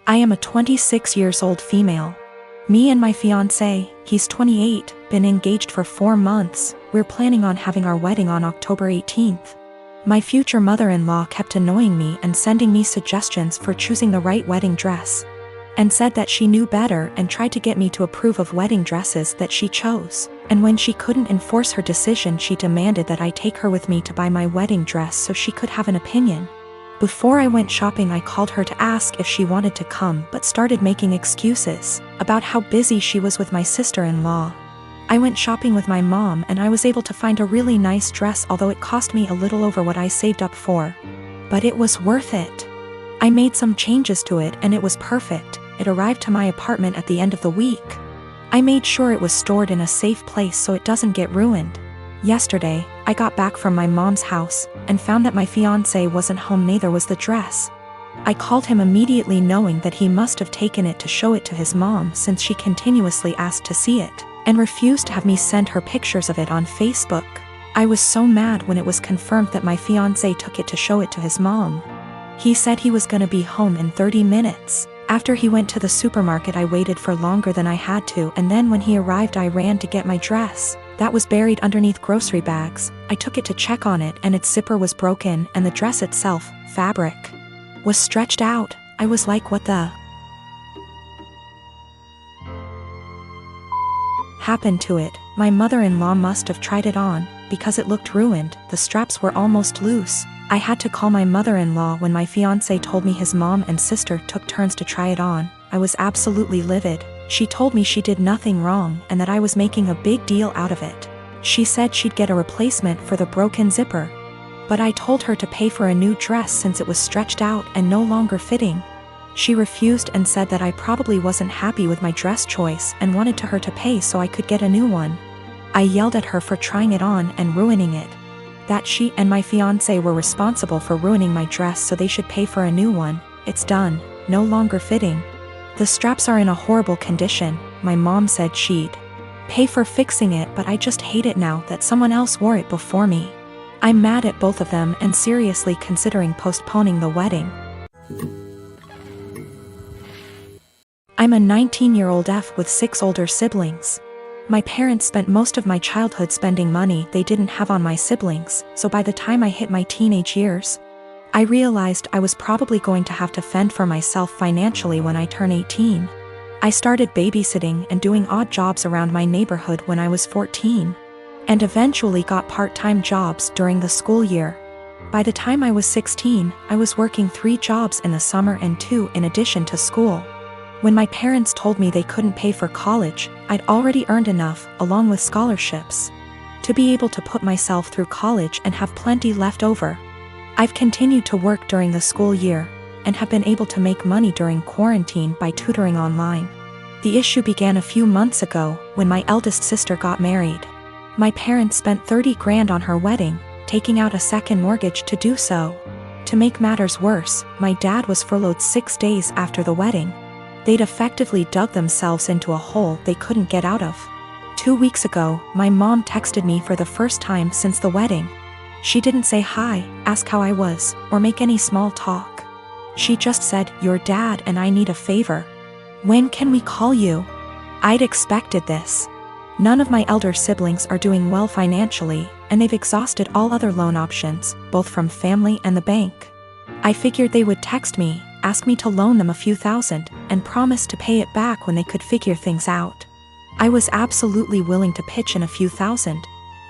I am a 26 years old female. Me and my fiancé, he's 28, been engaged for 4 months. We're planning on having our wedding on October 18th. My future mother-in-law kept annoying me and sending me suggestions for choosing the right wedding dress, and said that she knew better and tried to get me to approve of wedding dresses that she chose. And when she couldn't enforce her decision, she demanded that I take her with me to buy my wedding dress so she could have an opinion. Before I went shopping, I called her to ask if she wanted to come, but started making excuses about how busy she was with my sister-in-law. I went shopping with my mom and I was able to find a really nice dress, although it cost me a little over what I saved up for. But it was worth it. I made some changes to it and it was perfect. It arrived to my apartment at the end of the week. I made sure it was stored in a safe place so it doesn't get ruined. Yesterday, I got back from my mom's house and found that my fiancé wasn't home, neither was the dress. I called him immediately, knowing that he must have taken it to show it to his mom, since she continuously asked to see it and refused to have me send her pictures of it on Facebook. I was so mad when it was confirmed that my fiancé took it to show it to his mom. He said he was gonna be home in 30 minutes. After he went to the supermarket, I waited for longer than I had to, and then when he arrived I ran to get my dress. That was buried underneath grocery bags. I took it to check on it and its zipper was broken, and the dress itself, fabric, was stretched out. I was like, what the happened to it? My mother-in-law must have tried it on, because it looked ruined. The straps were almost loose. I had to call my mother-in-law when my fiancé told me his mom and sister took turns to try it on. I was absolutely livid. She told me she did nothing wrong and that I was making a big deal out of it. She said she'd get a replacement for the broken zipper. But I told her to pay for a new dress since it was stretched out and no longer fitting. She refused and said that I probably wasn't happy with my dress choice and wanted her to pay so I could get a new one. I yelled at her for trying it on and ruining it. That she and my fiancé were responsible for ruining my dress, so they should pay for a new one. It's done, no longer fitting. The straps are in a horrible condition. My mom said she'd pay for fixing it, but I just hate it now that someone else wore it before me. I'm mad at both of them and seriously considering postponing the wedding. I'm a 19-year-old F with 6 older siblings. My parents spent most of my childhood spending money they didn't have on my siblings, so by the time I hit my teenage years, I realized I was probably going to have to fend for myself financially when I turn 18. I started babysitting and doing odd jobs around my neighborhood when I was 14, and eventually got part-time jobs during the school year. By the time I was 16, I was working 3 jobs in the summer and 2 in addition to school. When my parents told me they couldn't pay for college, I'd already earned enough, along with scholarships, to be able to put myself through college and have plenty left over. I've continued to work during the school year, and have been able to make money during quarantine by tutoring online. The issue began a few months ago, when my eldest sister got married. My parents spent 30 grand on her wedding, taking out a second mortgage to do so. To make matters worse, my dad was furloughed 6 days after the wedding. They'd effectively dug themselves into a hole they couldn't get out of. 2 weeks ago, my mom texted me for the first time since the wedding. She didn't say hi, ask how I was, or make any small talk. She just said, "Your dad and I need a favor. When can we call you?" I'd expected this. None of my elder siblings are doing well financially, and they've exhausted all other loan options, both from family and the bank. I figured they would text me, ask me to loan them a few thousand, and promise to pay it back when they could figure things out. I was absolutely willing to pitch in a few thousand,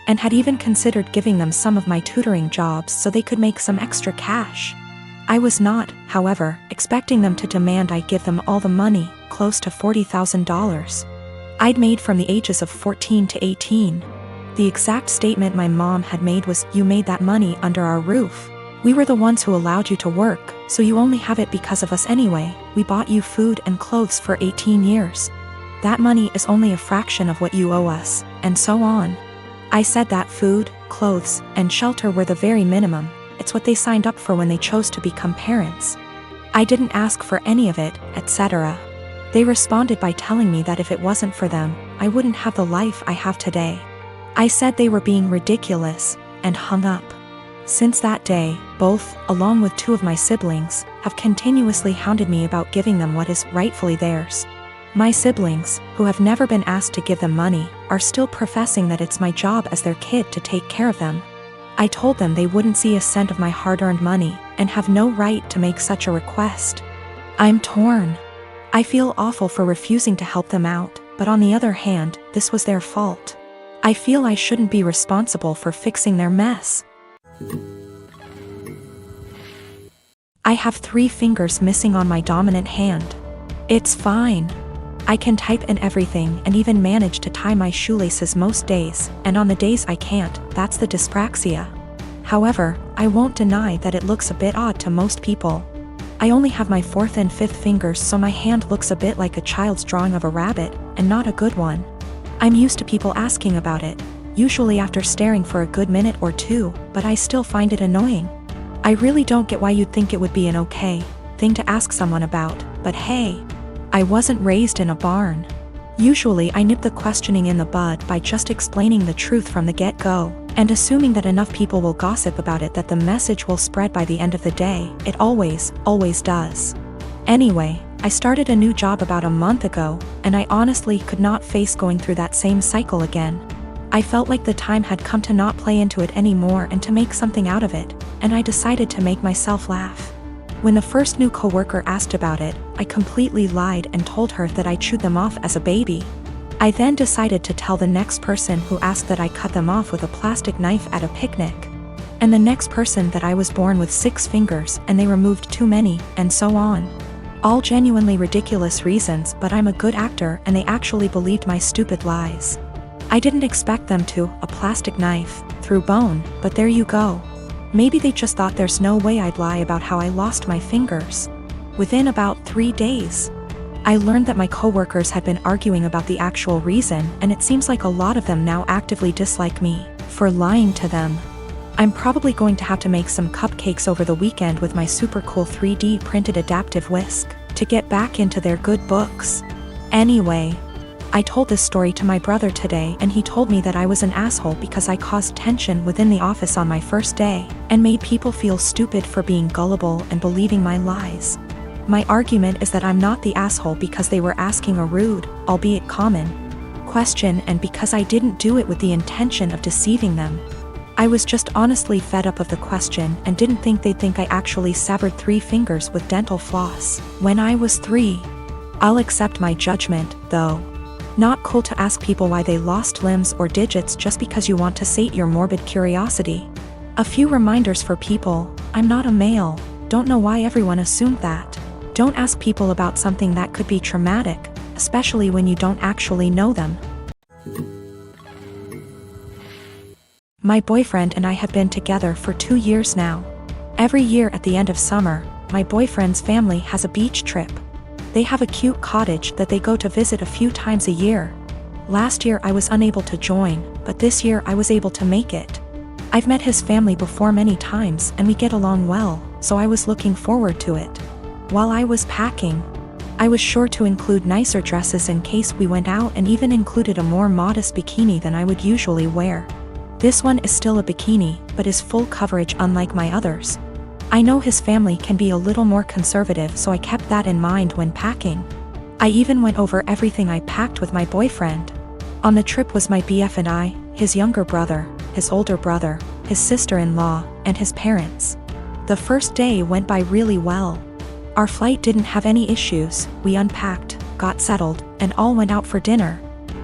and had even considered giving them some of my tutoring jobs so they could make some extra cash. I was not, however, expecting them to demand I give them all the money, close to $40,000, I'd made from the ages of 14 to 18. The exact statement my mom had made was, "You made that money under our roof. We were the ones who allowed you to work, so you only have it because of us anyway. We bought you food and clothes for 18 years. That money is only a fraction of what you owe us," and so on. I said that food, clothes, and shelter were the very minimum. It's what they signed up for when they chose to become parents. I didn't ask for any of it, etc. They responded by telling me that if it wasn't for them, I wouldn't have the life I have today. I said they were being ridiculous, and hung up. Since that day, both, along with two of my siblings, have continuously hounded me about giving them what is rightfully theirs. My siblings, who have never been asked to give them money, are still professing that it's my job as their kid to take care of them. I told them they wouldn't see a cent of my hard-earned money, and have no right to make such a request. I'm torn. I feel awful for refusing to help them out, but on the other hand, this was their fault. I feel I shouldn't be responsible for fixing their mess. I have 3 fingers missing on my dominant hand. It's fine. I can type and everything and even manage to tie my shoelaces most days, and on the days I can't, that's the dyspraxia. However, I won't deny that it looks a bit odd to most people. I only have my 4th and 5th fingers, so my hand looks a bit like a child's drawing of a rabbit, and not a good one. I'm used to people asking about it, usually after staring for a good minute or two, but I still find it annoying. I really don't get why you'd think it would be an okay thing to ask someone about, but hey, I wasn't raised in a barn. Usually I nip the questioning in the bud by just explaining the truth from the get-go, and assuming that enough people will gossip about it that the message will spread by the end of the day. It always does. Anyway, I started a new job about a month ago, and I honestly could not face going through that same cycle again. I felt like the time had come to not play into it anymore and to make something out of it, and I decided to make myself laugh. When the first new coworker asked about it, I completely lied and told her that I chewed them off as a baby. I then decided to tell the next person who asked that I cut them off with a plastic knife at a picnic. And the next person that I was born with 6 fingers and they removed too many, and so on. All genuinely ridiculous reasons, but I'm a good actor and they actually believed my stupid lies. I didn't expect them to, a plastic knife, through bone, but there you go. Maybe they just thought there's no way I'd lie about how I lost my fingers. Within about 3 days, I learned that my coworkers had been arguing about the actual reason, and it seems like a lot of them now actively dislike me for lying to them. I'm probably going to have to make some cupcakes over the weekend with my super cool 3D printed adaptive whisk to get back into their good books. Anyway, I told this story to my brother today, and he told me that I was an asshole because I caused tension within the office on my first day, and made people feel stupid for being gullible and believing my lies. My argument is that I'm not the asshole because they were asking a rude, albeit common, question, and because I didn't do it with the intention of deceiving them. I was just honestly fed up of the question and didn't think they'd think I actually severed 3 fingers with dental floss when I was 3. I'll accept my judgment, though. Not cool to ask people why they lost limbs or digits just because you want to sate your morbid curiosity. A few reminders for people: I'm not a male. Don't know why everyone assumed that. Don't ask people about something that could be traumatic, especially when you don't actually know them. My boyfriend and I have been together for 2 years now. Every year at the end of summer, my boyfriend's family has a beach trip. They have a cute cottage that they go to visit a few times a year. Last year I was unable to join, but this year I was able to make it. I've met his family before many times and we get along well, so I was looking forward to it. While I was packing, I was sure to include nicer dresses in case we went out, and even included a more modest bikini than I would usually wear. This one is still a bikini, but is full coverage unlike my others. I know his family can be a little more conservative, so I kept that in mind when packing. I even went over everything I packed with my boyfriend. On the trip was my BF and I, his younger brother, his older brother, his sister-in-law, and his parents. The first day went by really well. Our flight didn't have any issues, we unpacked, got settled, and all went out for dinner.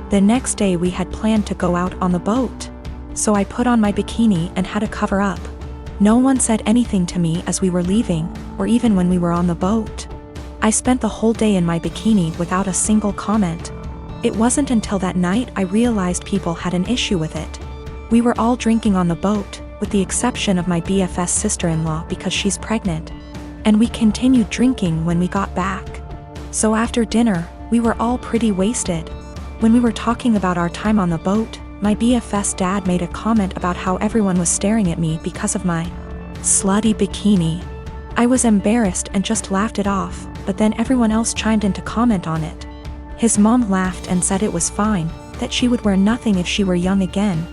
The next day we had planned to go out on the boat. So I put on my bikini and had to cover up. No one said anything to me as we were leaving, or even when we were on the boat. I spent the whole day in my bikini without a single comment. It wasn't until that night I realized people had an issue with it. We were all drinking on the boat, with the exception of my BFS sister-in-law because she's pregnant. And we continued drinking when we got back. So after dinner, we were all pretty wasted. When we were talking about our time on the boat, my BFS dad made a comment about how everyone was staring at me because of my slutty bikini. I was embarrassed and just laughed it off, but then everyone else chimed in to comment on it. His mom laughed and said it was fine, that she would wear nothing if she were young again.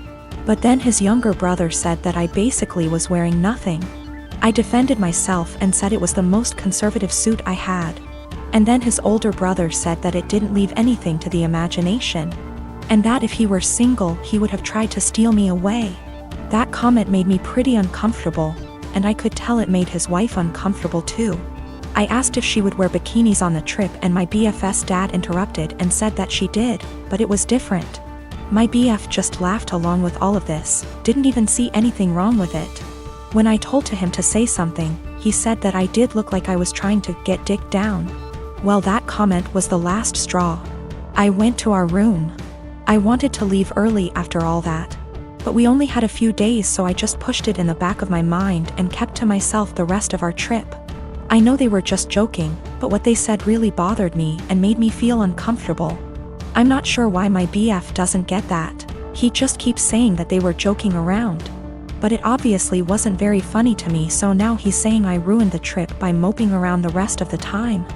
But then his younger brother said that I basically was wearing nothing. I defended myself and said it was the most conservative suit I had. And then his older brother said that it didn't leave anything to the imagination. And that if he were single, he would have tried to steal me away. That comment made me pretty uncomfortable, and I could tell it made his wife uncomfortable too. I asked if she would wear bikinis on the trip, and my BF's dad interrupted and said that she did, but it was different. My BF just laughed along with all of this, didn't even see anything wrong with it. When I told him to say something, he said that I did look like I was trying to get dick down. Well, that comment was the last straw. I went to our room. I wanted to leave early after all that. But we only had a few days, so I just pushed it in the back of my mind and kept to myself the rest of our trip. I know they were just joking, but what they said really bothered me and made me feel uncomfortable. I'm not sure why my BF doesn't get that. He just keeps saying that they were joking around. But it obviously wasn't very funny to me, so now he's saying I ruined the trip by moping around the rest of the time.